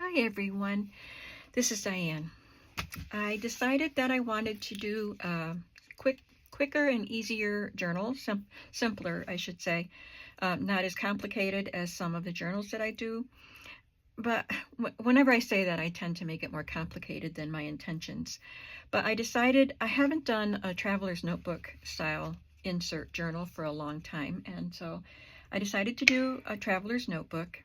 Hi everyone, this is Diane. I decided that I wanted to do a quicker and easier journal, simpler I should say, not as complicated as some of the journals that I do, but whenever I say that I tend to make it more complicated than my intentions. But I decided I haven't done a traveler's notebook style insert journal for a long time, and so I decided to do a traveler's notebook,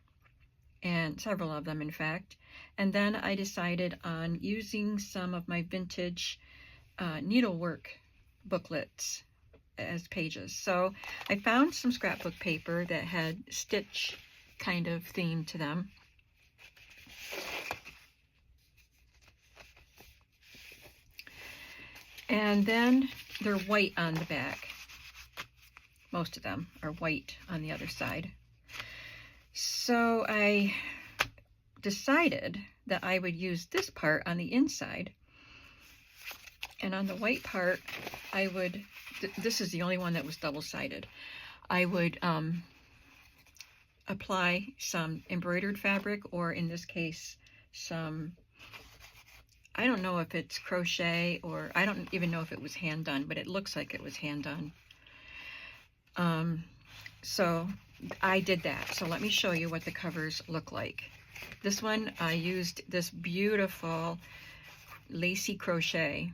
and several of them in fact. And then I decided on using some of my vintage needlework booklets as pages. So I found some scrapbook paper that had stitch kind of theme to them. And then they're white on the back. Most of them are white on the other side. So I decided that I would use this part on the inside, and on the white part I would, this is the only one that was double-sided, I would apply some embroidered fabric, or in this case some, I don't know if it's crochet, or I don't even know if it was hand done, but it looks like it was hand done. So I did that. So let me show you what the covers look like. This one, I used this beautiful lacy crochet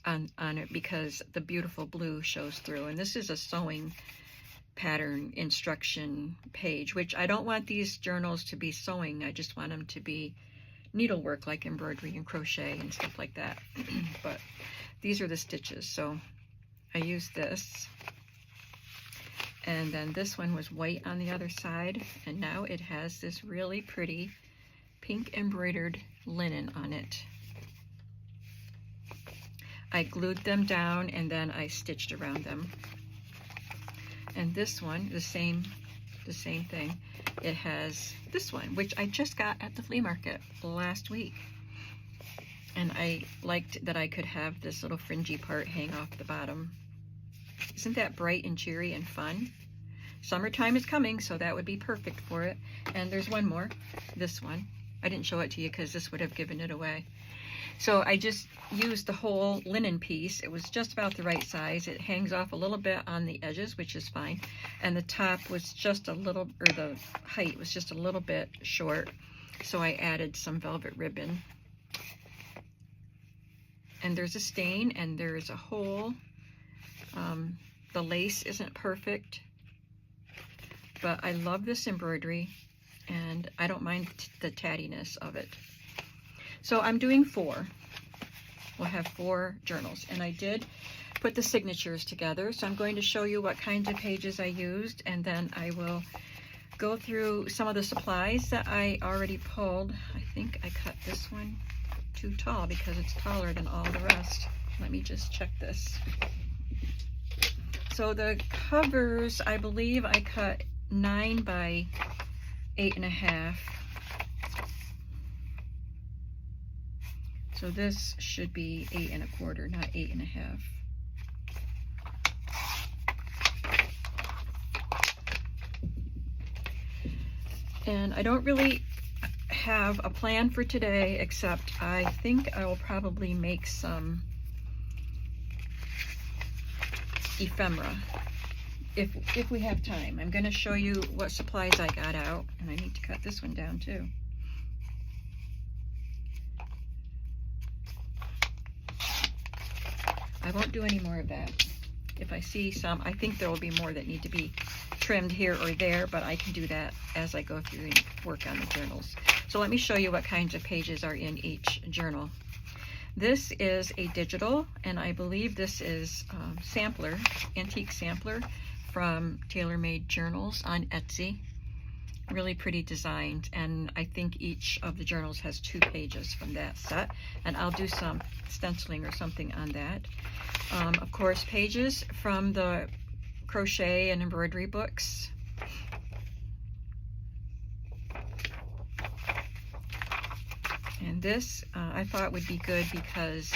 on it because the beautiful blue shows through. And this is a sewing pattern instruction page, which I don't want these journals to be sewing. I just want them to be needlework, like embroidery and crochet and stuff like that. But these are the stitches. So I used this. And then this one was white on the other side, and now it has this really pretty pink embroidered linen on it. I glued them down and then I stitched around them. And this one, the same thing. It has this one, which I just got at the flea market last week. And I liked that I could have this little fringy part hang off the bottom. Isn't that bright and cheery and fun? Summertime is coming, so that would be perfect for it. And there's one more, this one. I didn't show it to you because this would have given it away. So I just used the whole linen piece. It was just about the right size. It hangs off a little bit on the edges, which is fine. And the top was just a little, or the height was just a little bit short. So I added some velvet ribbon. And there's a stain and there's a hole. The lace isn't perfect, but I love this embroidery and I don't mind the tattiness of it. So I'm doing 4. We'll have 4 journals, and I did put the signatures together. So I'm going to show you what kinds of pages I used, and then I will go through some of the supplies that I already pulled. I think I cut this one too tall because it's taller than all the rest. Let me just check this. So the covers, I believe I cut 9 by 8.5. So this should be 8 1/4, not 8.5. And I don't really have a plan for today, except I think I will probably make some ephemera if we have time. I'm going to show you what supplies I got out, and I need to cut this one down too. I won't do any more of that. If I see some, I think there will be more that need to be trimmed here or there, but I can do that as I go through and work on the journals. So let me show you what kinds of pages are in each journal. This is a digital, and I believe this is sampler, antique sampler from Tailor Made Journals on Etsy. Really pretty designs, and I think each of the journals has 2 pages from that set, and I'll do some stenciling or something on that. Of course, pages from the crochet and embroidery books. And this I thought would be good because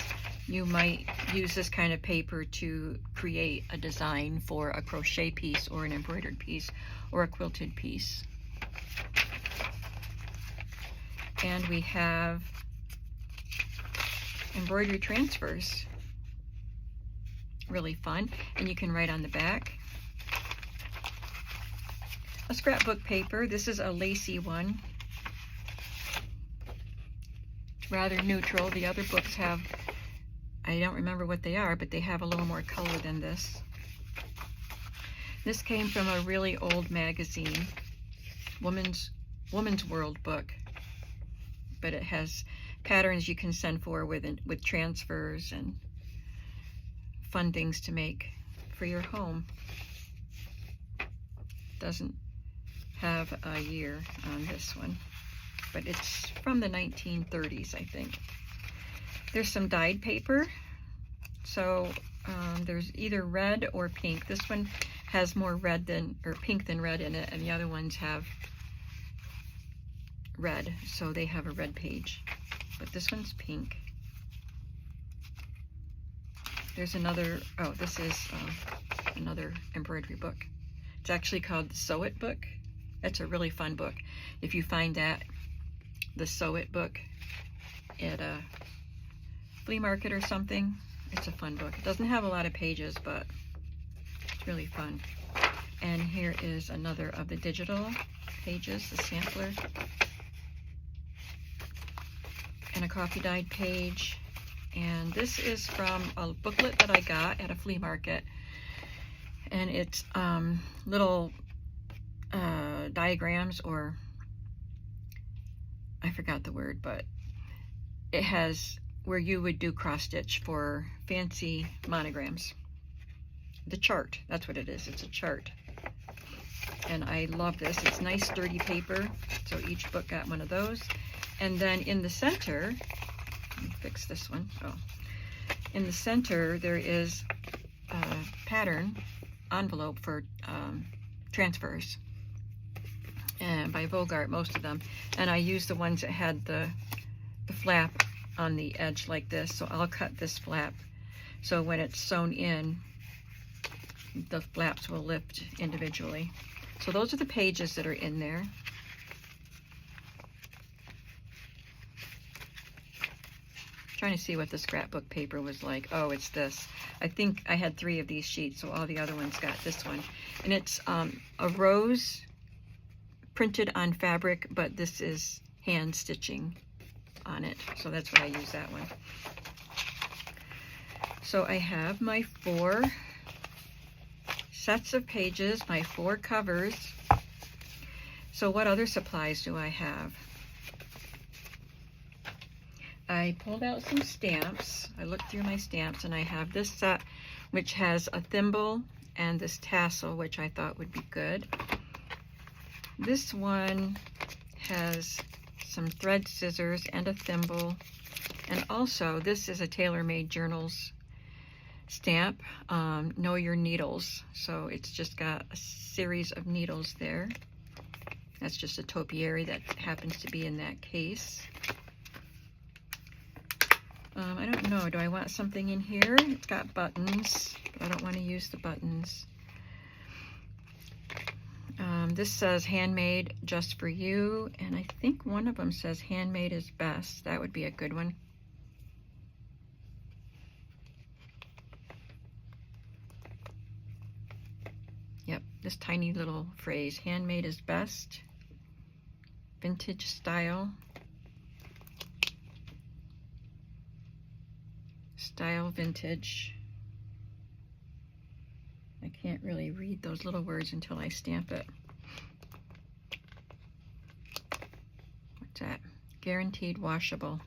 you might use this kind of paper to create a design for a crochet piece or an embroidered piece or a quilted piece. And we have embroidery transfers. Really fun. And you can write on the back. A scrapbook paper. This is a lacy one. It's rather neutral. The other books have, I don't remember what they are, but they have a little more color than this. This came from a really old magazine, Woman's World book, but it has patterns you can send for with transfers and fun things to make for your home. Doesn't have a year on this one, but it's from the 1930s, I think. There's some dyed paper, so there's either red or pink. This one has more red than, or pink than red in it, and the other ones have red, so they have a red page, but this one's pink. There's another, oh, this is another embroidery book. It's actually called the Sew It book. That's a really fun book. If you find that, the Sew It book, at a flea market or something, it's a fun book. It doesn't have a lot of pages, but it's really fun. And here is another of the digital pages, the sampler. And a coffee dyed page. And this is from a booklet that I got at a flea market. And it's little diagrams, or I forgot the word, but it has where you would do cross stitch for fancy monograms. The chart, that's what it is. It's a chart. And I love this. It's nice sturdy paper, so each book got one of those. And then in the center, let me fix this one. Oh, in the center there is a pattern envelope for transfers, and by Bogart, most of them. And I used the ones that had the flap on the edge like this, so I'll cut this flap so when it's sewn in, the flaps will lift individually. So those are the pages that are in there. Trying to see what the scrapbook paper was like. Oh, it's this. I think I had 3 of these sheets, so all the other ones got this one. And it's a rose printed on fabric, but this is hand stitching on it. So that's why I use that one. So I have my 4 sets of pages, my 4 covers. So what other supplies do I have? I pulled out some stamps. I looked through my stamps, and I have this set which has a thimble and this tassel, which I thought would be good. This one has some thread scissors and a thimble, and also this is a tailor-made journals stamp, Know Your Needles. So it's just got a series of needles there. That's just a topiary that happens to be in that case. I don't know, do I want something in here? It's got buttons, but I don't want to use the buttons. This says handmade just for you, and I think one of them says handmade is best. That would be a good one. Yep, this tiny little phrase, handmade is best, vintage style. Style vintage. I can't really read those little words until I stamp it. What's that? Guaranteed washable.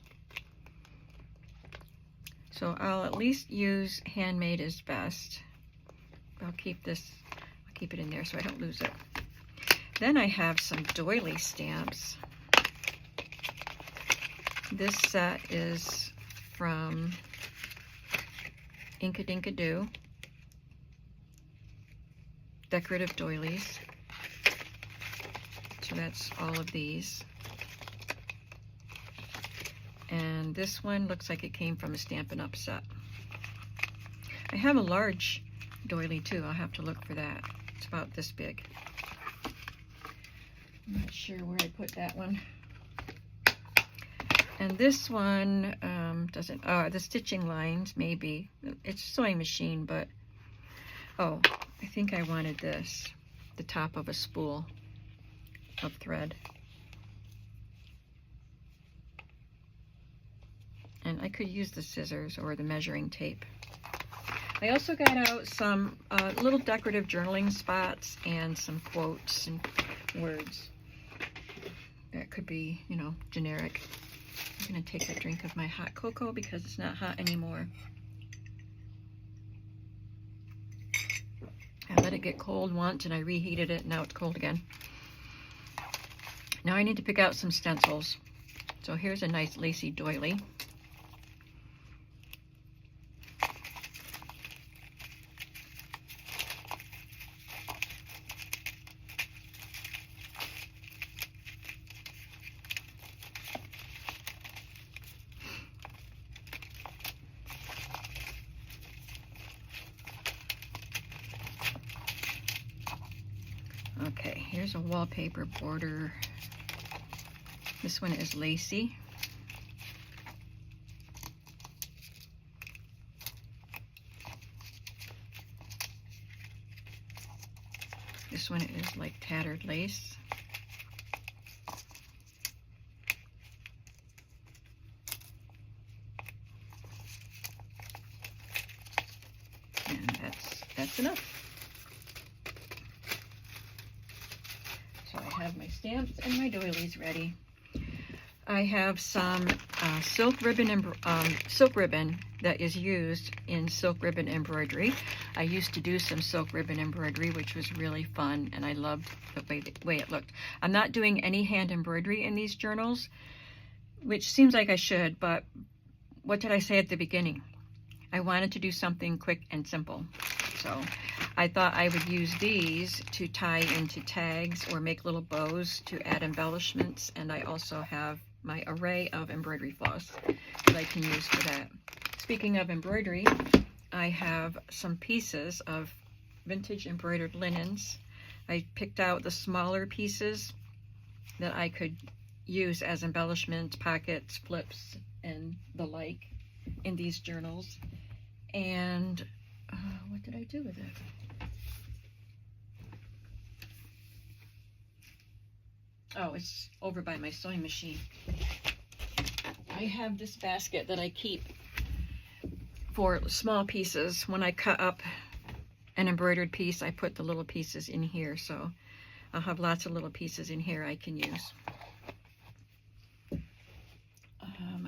So I'll at least use handmade is best. I'll keep this, I'll keep it in there so I don't lose it. Then I have some doily stamps. This set is from Inkadinkadoo, decorative doilies. So that's all of these. And this one looks like it came from a Stampin' Up set. I have a large doily too. I'll have to look for that. It's about this big. I'm not sure where I put that one. And this one doesn't, the stitching lines, maybe. It's a sewing machine, but, oh, I think I wanted this, the top of a spool of thread. And I could use the scissors or the measuring tape. I also got out some little decorative journaling spots and some quotes and words. That could be, you know, generic. I'm going to take a drink of my hot cocoa because it's not hot anymore. I let it get cold once and I reheated it. Now it's cold again. Now I need to pick out some stencils. So here's a nice lacy doily. Okay, here's a wallpaper border. This one is lacy. This one is like tattered lace. And that's enough. So I have my stamps and my doilies ready. I have some silk ribbon that is used in silk ribbon embroidery. I used to do some silk ribbon embroidery, which was really fun, and I loved the way it looked. I'm not doing any hand embroidery in these journals, which seems like I should, but what did I say at the beginning? I wanted to do something quick and simple. So I thought I would use these to tie into tags or make little bows to add embellishments, and I also have my array of embroidery floss that I can use for that. Speaking of embroidery, I have some pieces of vintage embroidered linens. I picked out the smaller pieces that I could use as embellishments, pockets, flips, and the like in these journals. And what did I do with it? Oh, it's over by my sewing machine. I have this basket that I keep for small pieces. When I cut up an embroidered piece, I put the little pieces in here. So I'll have lots of little pieces in here I can use.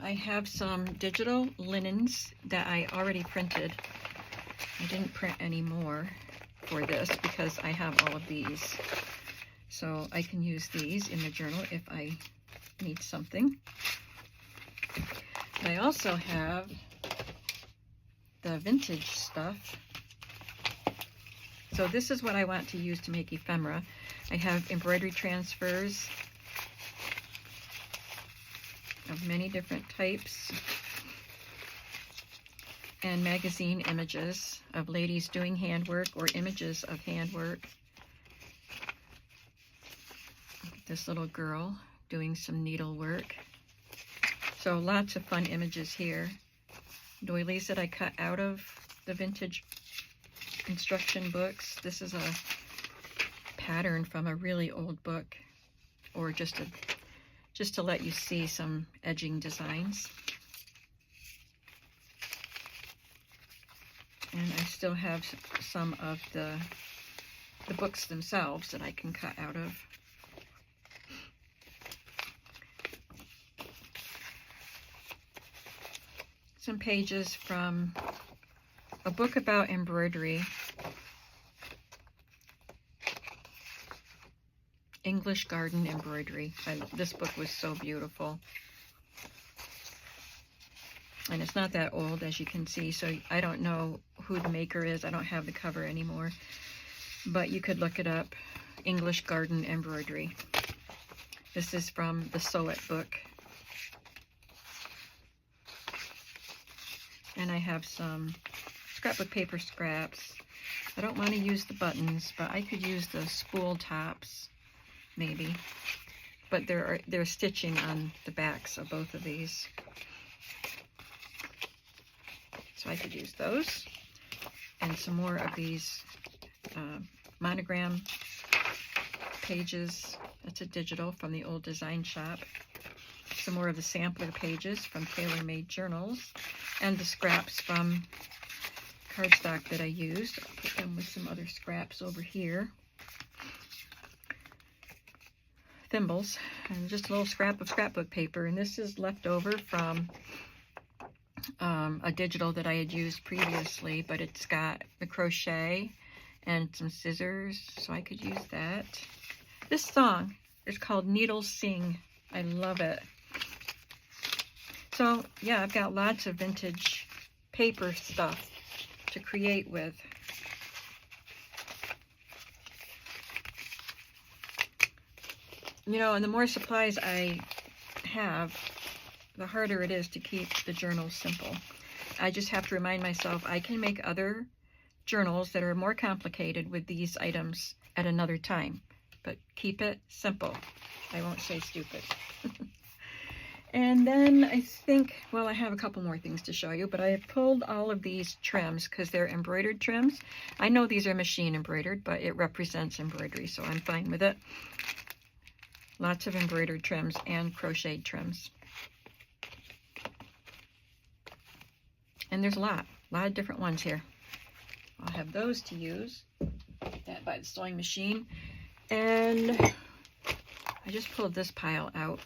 I have some digital linens that I already printed. I didn't print any more for this because I have all of these. So I can use these in the journal if I need something. I also have the vintage stuff. So this is what I want to use to make ephemera. I have embroidery transfers of many different types and magazine images of ladies doing handwork or images of handwork. This little girl doing some needlework. So lots of fun images here. Doilies that I cut out of the vintage instruction books. This is a pattern from a really old book, or just to let you see some edging designs. And I still have some of the books themselves that I can cut out of. Some pages from a book about embroidery. English Garden Embroidery. This book was so beautiful. And it's not that old, as you can see, so I don't know who the maker is. I don't have the cover anymore. But you could look it up. English Garden Embroidery. This is from the Sew It book. And I have some scrapbook paper scraps. I don't want to use the buttons, but I could use the spool tops, maybe. but there's stitching on the backs of both of these. So I could use those. And some more of these monogram pages. That's a digital from the old design shop. Some more of the sampler pages from Tailor Made Journals. And the scraps from cardstock that I used. I'll put them with some other scraps over here. Thimbles. And just a little scrap of scrapbook paper. And this is left over from a digital that I had used previously, but it's got the crochet and some scissors, so I could use that. This song is called Needles Sing. I love it. So yeah, I've got lots of vintage paper stuff to create with. You know, and the more supplies I have, the harder it is to keep the journals simple. I just have to remind myself I can make other journals that are more complicated with these items at another time, but keep it simple. I won't say stupid. And then I think, well, I have a couple more things to show you, but I have pulled all of these trims because they're embroidered trims. I know these are machine embroidered, but it represents embroidery, so I'm fine with it. Lots of embroidered trims and crocheted trims. And there's a lot of different ones here. I'll have those to use. That by the sewing machine. And I just pulled this pile out.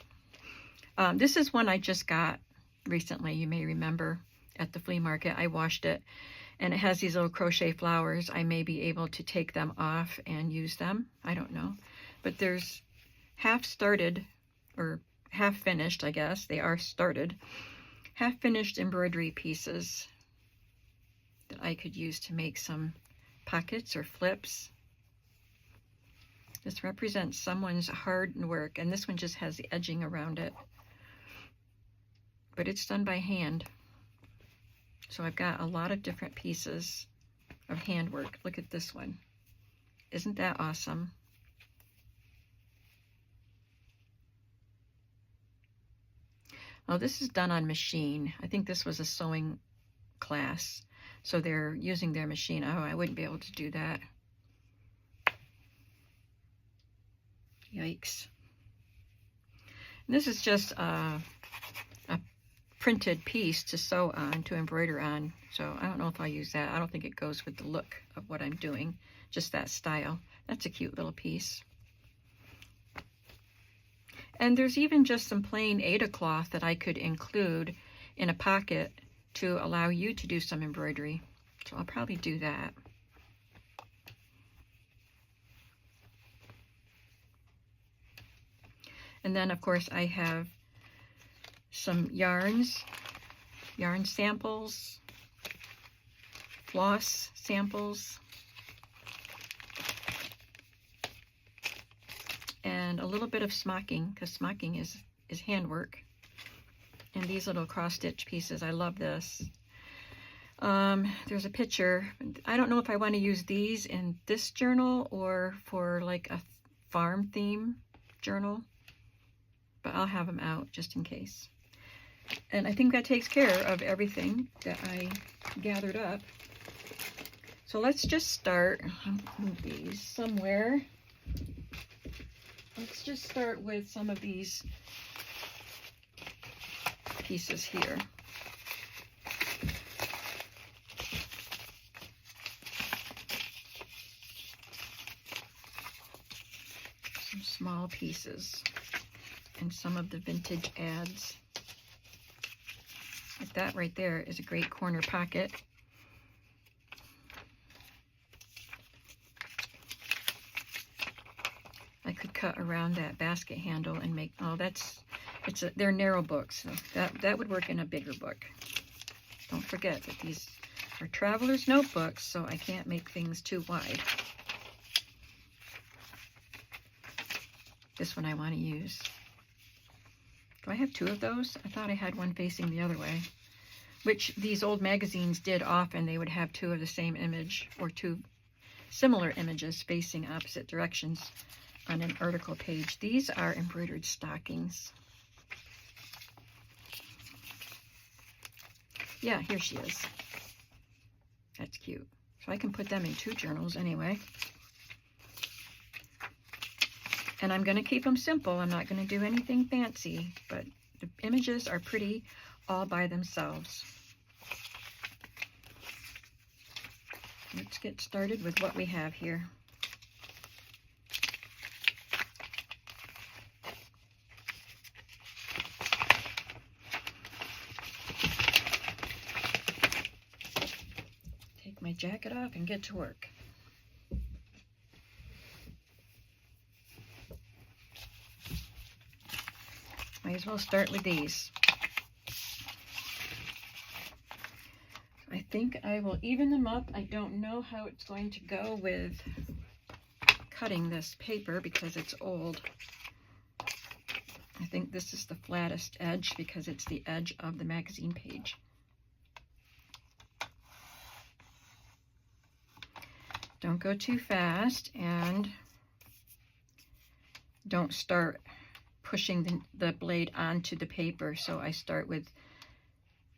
This is one I just got recently. You may remember at the flea market. I washed it. And it has these little crochet flowers. I may be able to take them off and use them. I don't know. But there's half started, or half finished, I guess. They are started. Half-finished embroidery pieces that I could use to make some pockets or flips. This represents someone's hard work, and this one just has the edging around it. But it's done by hand. So I've got a lot of different pieces of handwork. Look at this one. Isn't that awesome? Oh, this is done on machine. I think this was a sewing class, so they're using their machine. Oh, I wouldn't be able to do that. Yikes. And this is just a printed piece to sew on, to embroider on, so I don't know if I'll use that. I don't think it goes with the look of what I'm doing, just that style. That's a cute little piece. And there's even just some plain Aida cloth that I could include in a pocket to allow you to do some embroidery. So I'll probably do that. And then, of course, I have some yarn samples, floss samples, and a little bit of smocking, because smocking is handwork. And these little cross-stitch pieces, I love this. There's a picture. I don't know if I want to use these in this journal or for like a farm theme journal, but I'll have them out just in case. And I think that takes care of everything that I gathered up. So let's just start. I'll move these somewhere. Let's just start with some of these pieces here. Some small pieces and some of the vintage ads. Like that right there is a great corner pocket. I could cut around that basket handle and make, oh, they're narrow books, so that would work in a bigger book. Don't forget that these are traveler's notebooks, so I can't make things too wide. This one I want to use. Do I have two of those? I thought I had one facing the other way, which these old magazines did often. They would have two of the same image or two similar images facing opposite directions. on an article page. These are embroidered stockings. Yeah, here she is. That's cute. So I can put them in 2 journals anyway. And I'm going to keep them simple. I'm not going to do anything fancy, but the images are pretty all by themselves. Let's get started with what we have here. Take my jacket off and get to work. Might as well start with these. I think I will even them up. I don't know how it's going to go with cutting this paper because it's old. I think this is the flattest edge because it's the edge of the magazine page. Don't go too fast and don't start pushing the blade onto the paper. So I start with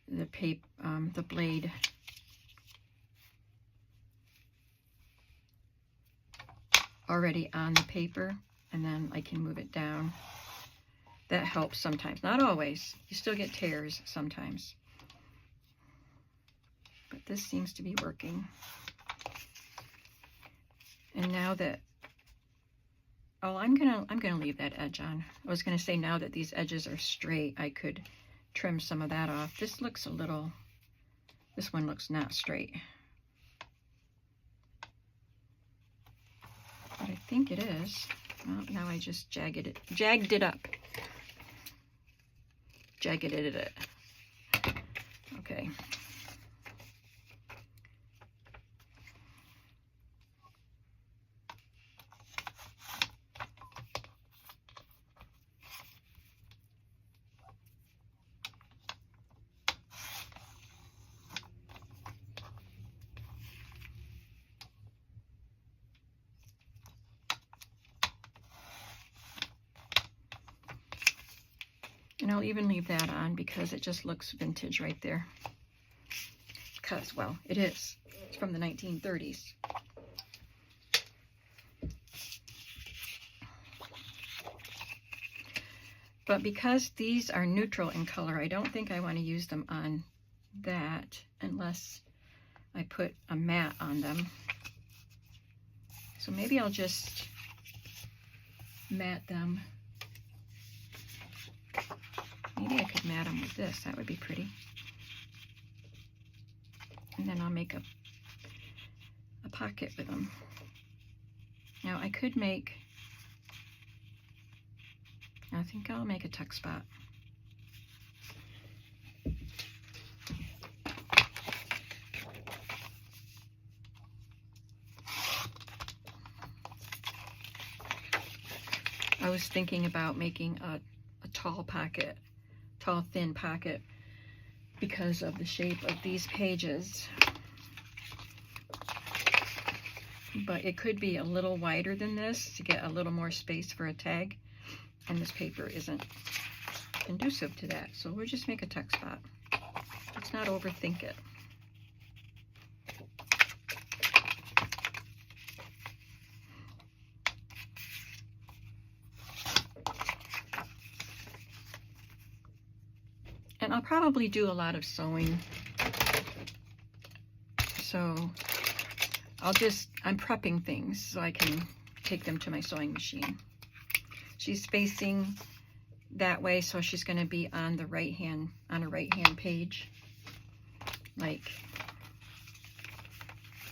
the blade already on the paper, and then I can move it down. That helps sometimes, not always. You still get tears sometimes, but this seems to be working. And now that, oh, I'm gonna leave that edge on. I was gonna say now that these edges are straight, I could trim some of that off. This looks a little, this one looks not straight. But I think it is. Well, now I just jagged it up. Jagged it. Okay. And I'll even leave that on because it just looks vintage right there. Because, well, it is. It's from the 1930s. But because these are neutral in color, I don't think I want to use them on that unless I put a matte on them. So maybe I'll just matte them. Maybe I could matte them with this. That would be pretty. And then I'll make a pocket with them. Now I could make, I think I'll make a tuck spot. I was thinking about making a tall pocket, tall thin pocket, because of the shape of these pages. But it could be a little wider than this to get a little more space for a tag, and this paper isn't conducive to that, so we'll just make a tuck spot. Let's not overthink it. And I'll probably do a lot of sewing, so I'm prepping things so I can take them to my sewing machine. She's facing that way, so she's going to be on the right hand, on a right hand page. Like,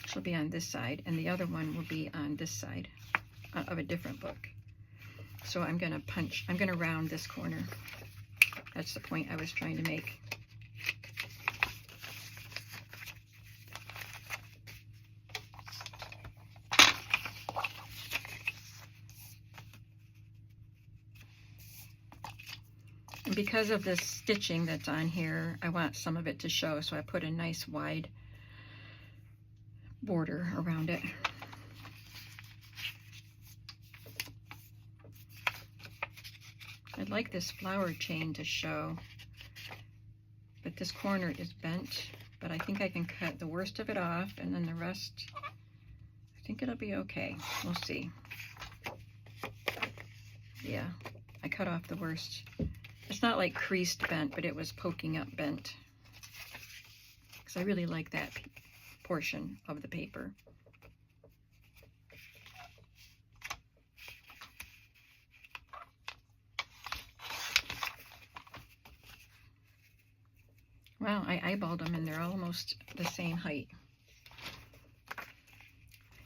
she'll be on this side, and the other one will be on this side of a different book. So I'm going to round this corner. That's the point I was trying to make. And because of this stitching that's on here, I want some of it to show, so I put a nice wide border around it. I'd like this flower chain to show, but this corner is bent, but I think I can cut the worst of it off, and then the rest, I think it'll be okay. We'll see. Yeah, I cut off the worst. It's not like creased bent, but it was poking up bent, because I really like that portion of the paper. Wow, I eyeballed them and they're almost the same height.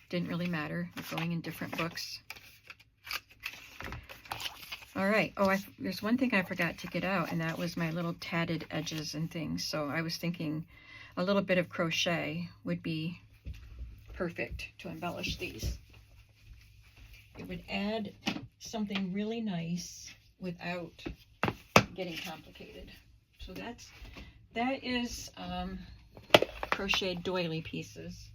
Didn't really matter. They're going in different books. All right. Oh, there's one thing I forgot to get out, and that was my little tatted edges and things. So I was thinking a little bit of crochet would be perfect to embellish these. It would add something really nice without getting complicated. So that is crocheted doily pieces.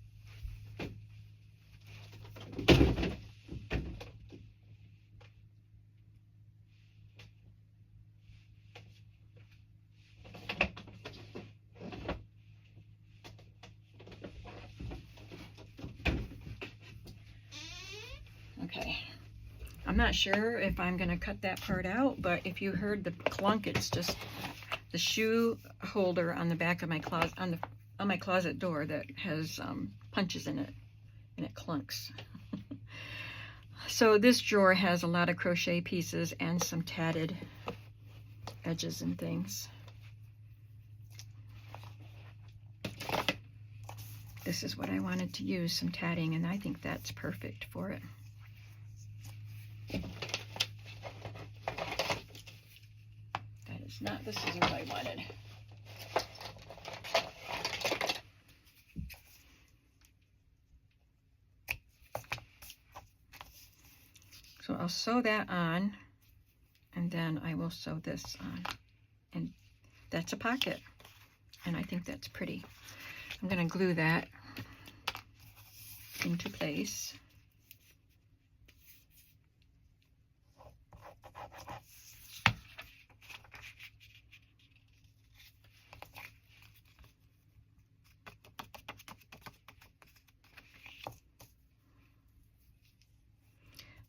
Okay, I'm not sure if I'm going to cut that part out, but if you heard the clunk, it's just the shoe holder on the back of my closet, on my closet door that has punches in it, and it clunks. So this drawer has a lot of crochet pieces and some tatted edges and things. This is what I wanted to use, some tatting, and I think that's perfect for it. That is not the scissors I wanted. So I'll sew that on, and then I will sew this on. And that's a pocket, and I think that's pretty. I'm going to glue that into place.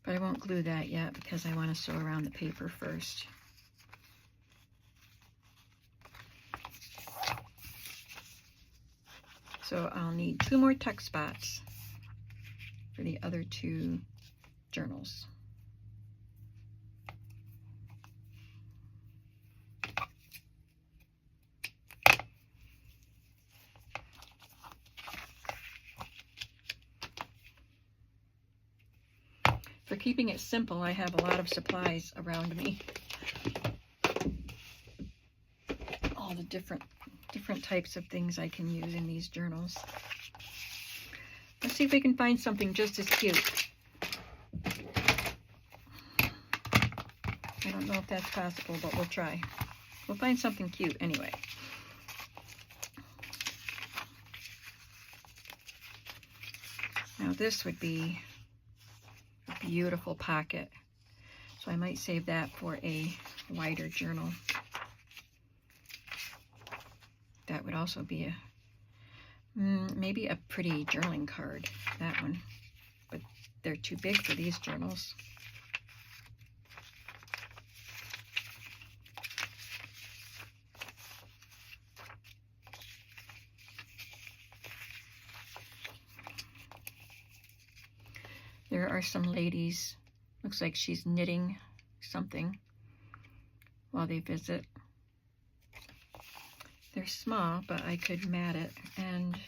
But I won't glue that yet because I want to sew around the paper first. So I'll need 2 more tuck spots for the other 2 journals. For keeping it simple, I have a lot of supplies around me. All the different types of things I can use in these journals. Let's see if we can find something just as cute. I don't know if that's possible, but we'll try. We'll find something cute anyway. Now this would be a beautiful pocket, so I might save that for a wider journal. That would also be a maybe a pretty journaling card, that one, but they're too big for these journals. There are some ladies, looks like she's knitting something while they visit. They're small, but I could mat it, and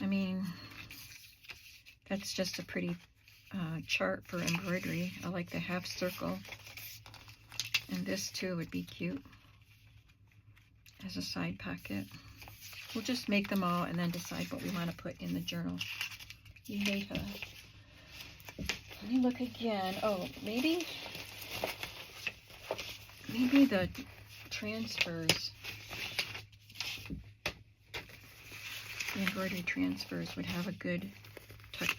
I mean, that's just a pretty chart for embroidery. I like the half circle, and this too would be cute as a side pocket. We'll just make them all and then decide what we want to put in the journal later. Let me look again. Oh, maybe the transfers, the embroidery transfers would have a good tuck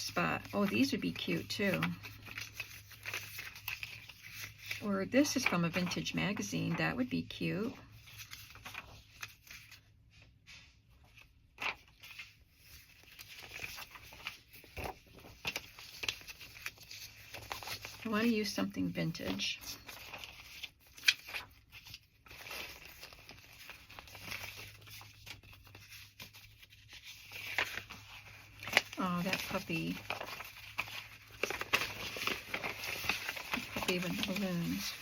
spot. Oh, these would be cute too. Or this is from a vintage magazine. That would be cute. I want to use something vintage. Oh, that puppy. Puppy with the balloons.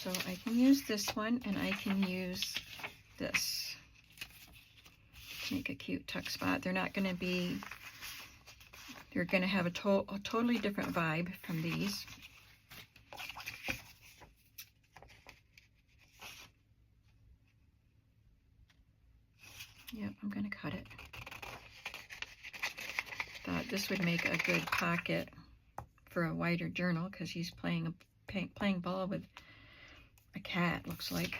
So I can use this one, and I can use this to make a cute tuck spot. They're not going to be, they're going to have a totally different vibe from these. Yep, I'm going to cut it. Thought this would make a good pocket for a wider journal because he's playing ball with a cat, looks like.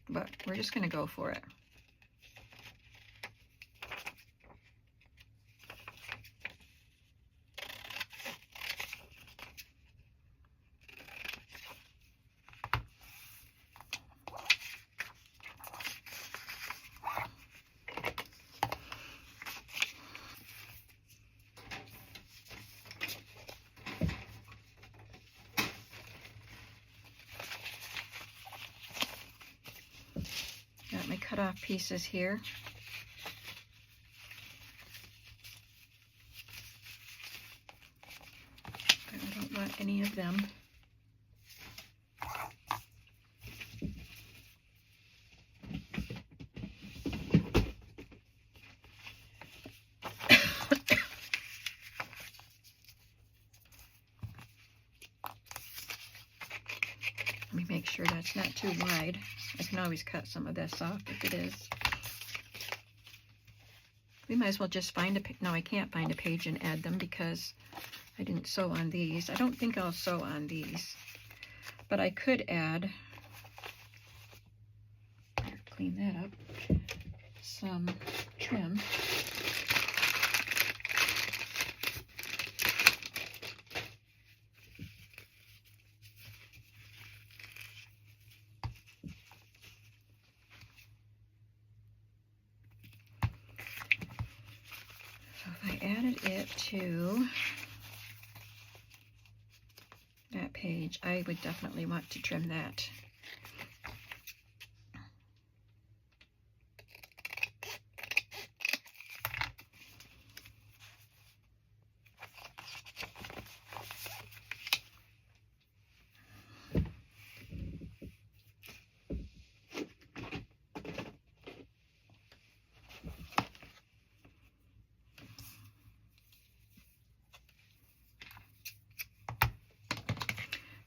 But we're just going to go for it. Got my cut off pieces here. But I don't want any of them. Let me make sure that's not too wide. I can always cut some of this off if it is. We might as well just find a page. No, I can't find a page and add them because I didn't sew on these. I don't think I'll sew on these, but I could add, clean that up, some trim. I added it to that page. I would definitely want to trim that.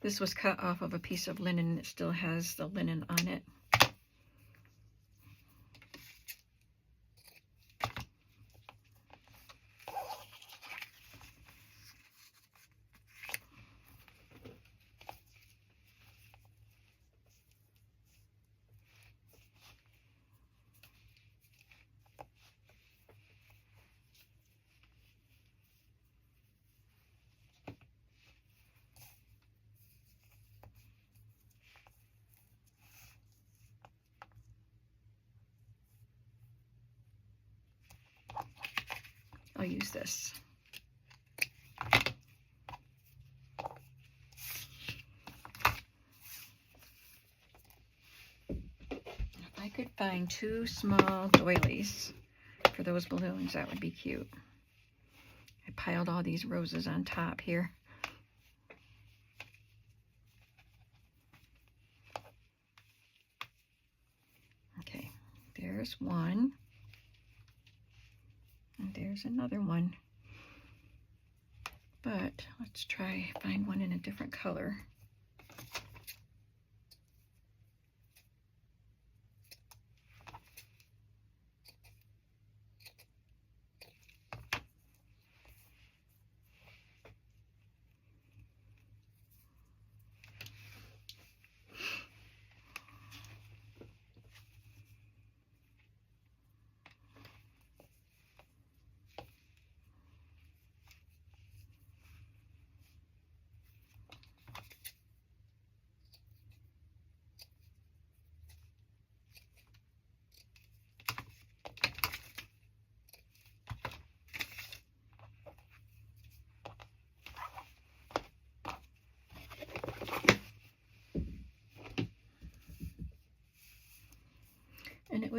This was cut off of a piece of linen. It still has the linen on it. I'll use this. If I could find 2 small doilies for those balloons, that would be cute. I piled all these roses on top here. Okay, there's one. And there's another one. But let's try find one in a different color.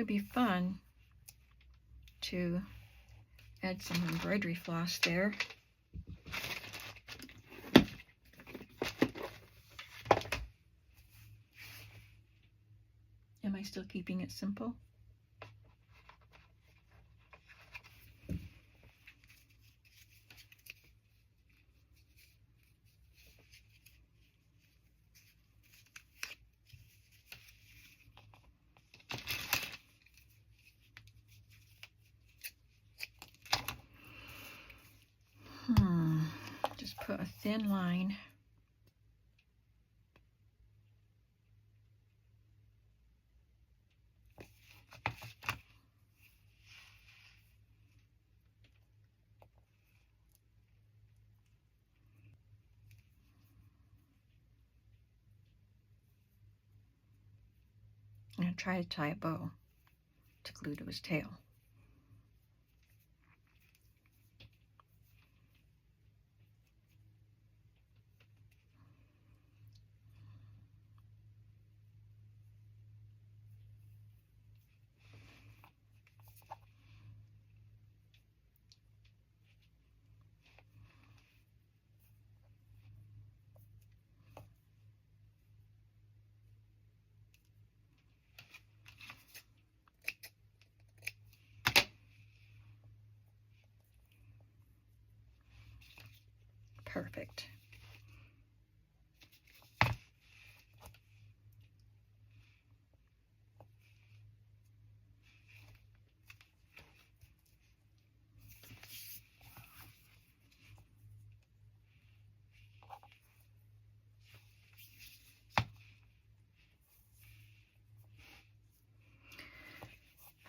would be fun to add some embroidery floss there. Am I still keeping it simple? Just put a thin line. And try to tie a bow to glue to his tail. Perfect.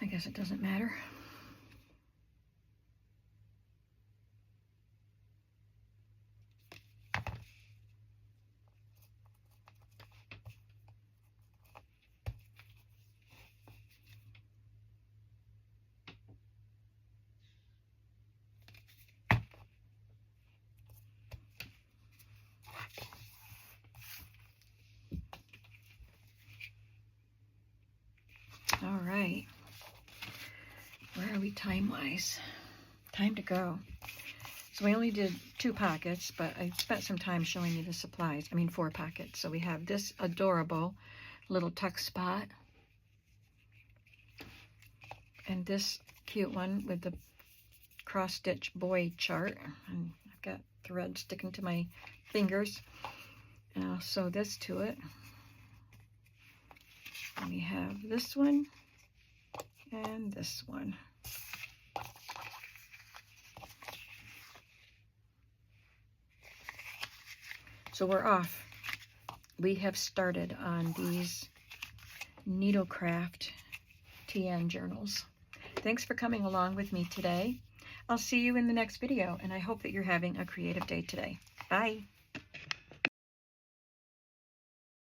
I guess it doesn't matter. All right. Where are we time-wise? Time to go. So we only did 2 pockets, but I spent some time showing you the supplies. I mean 4 pockets. So we have this adorable little tuck spot. And this cute one with the cross-stitch boy chart. And I've got thread sticking to my fingers. And I'll sew this to it. And we have this one and this one. So we're off. We have started on these Needlecraft TN journals. Thanks for coming along with me today. I'll see you in the next video, and I hope that you're having a creative day today. Bye.